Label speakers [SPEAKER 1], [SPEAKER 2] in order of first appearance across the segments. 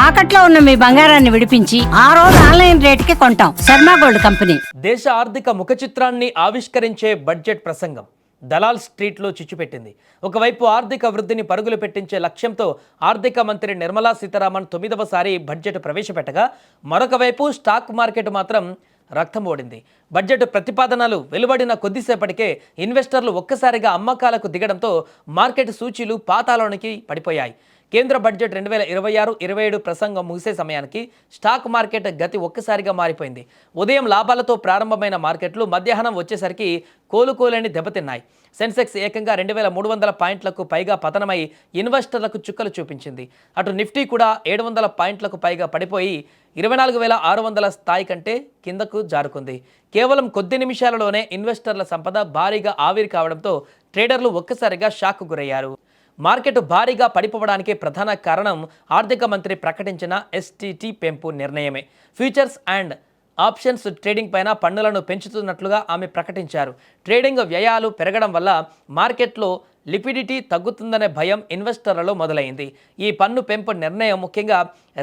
[SPEAKER 1] తాకట్లో ఉన్న మీ బంగారాన్ని విడిపించి ఆ రోజు ఆన్లైన్ రేటుకి కొంటాం. Sharma gold company.
[SPEAKER 2] దేశ ఆర్థిక ముఖ చిత్రాన్ని ఆవిష్కరించే బడ్జెట్ ప్రసంగం దలాల్ స్ట్రీట్లో చిచ్చుపెట్టింది. ఒకవైపు ఆర్థిక వృద్ధిని పరుగులు పెట్టించే లక్ష్యంతో ఆర్థిక మంత్రి నిర్మలా సీతారామన్ 9వసారి బడ్జెట్ ప్రవేశపెట్టగా, మరొక వైపు స్టాక్ మార్కెట్ మాత్రం రక్తం ఓడింది. బడ్జెట్ ప్రతిపాదనలు వెలువడిన కొద్దిసేపటికే ఇన్వెస్టర్లు ఒక్కసారిగా అమ్మకాలకు దిగడంతో మార్కెట్ సూచీలు పాతాళానికి పడిపోయాయి. కేంద్ర బడ్జెట్ 2026-27 ప్రసంగం ముగిసే సమయానికి స్టాక్ మార్కెట్ గతి ఒక్కసారిగా మారిపోయింది. ఉదయం లాభాలతో ప్రారంభమైన మార్కెట్లు మధ్యాహ్నం వచ్చేసరికి కోలుకోలేని దెబ్బతిన్నాయి. సెన్సెక్స్ ఏకంగా 2300 పాయింట్లకు పైగా పతనమై ఇన్వెస్టర్లకు చుక్కలు చూపించింది. అటు నిఫ్టీ కూడా 700 పాయింట్లకు పైగా పడిపోయి 24,600 స్థాయి కంటే కిందకు జారుకుంది. కేవలం కొద్ది నిమిషాలలోనే ఇన్వెస్టర్ల సంపద భారీగా ఆవిరి కావడంతో ట్రేడర్లు ఒక్కసారిగా షాక్ గురయ్యారు. మార్కెట్ భారీగా పడిపోవడానికి ప్రధాన కారణం ఆర్థిక మంత్రి ప్రకటించిన ఎస్టీటీ పెంపు నిర్ణయమే. ఫ్యూచర్స్ అండ్ ఆప్షన్స్ ట్రేడింగ్ పైన పన్నులను పెంచుతున్నట్లుగా ఆమె ప్రకటించారు. ట్రేడింగ్ వ్యయాలు పెరగడం వల్ల మార్కెట్లో లిక్విడిటీ తగ్గుతుందనే భయం ఇన్వెస్టర్లలో మొదలైంది. ఈ పన్ను పెంపు నిర్ణయం ముఖ్యంగా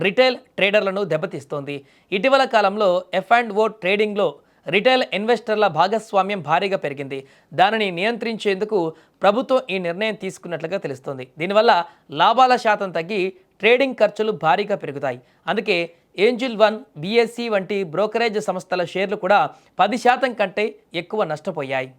[SPEAKER 2] రిటైల్ ట్రేడర్లను దెబ్బతీస్తోంది. ఇటీవల కాలంలో F&O ట్రేడింగ్లో రిటైల్ ఇన్వెస్టర్ల భాగస్వామ్యం భారీగా పెరిగింది. దానిని నియంత్రించేందుకు ప్రభుత్వం ఈ నిర్ణయం తీసుకున్నట్లుగా తెలుస్తోంది. దీనివల్ల లాభాల శాతం తగ్గి ట్రేడింగ్ ఖర్చులు భారీగా పెరుగుతాయి. అందుకే ఏంజిల్ వన్, BSE వంటి బ్రోకరేజ్ సంస్థల షేర్లు కూడా 10% కంటే ఎక్కువ నష్టపోయాయి.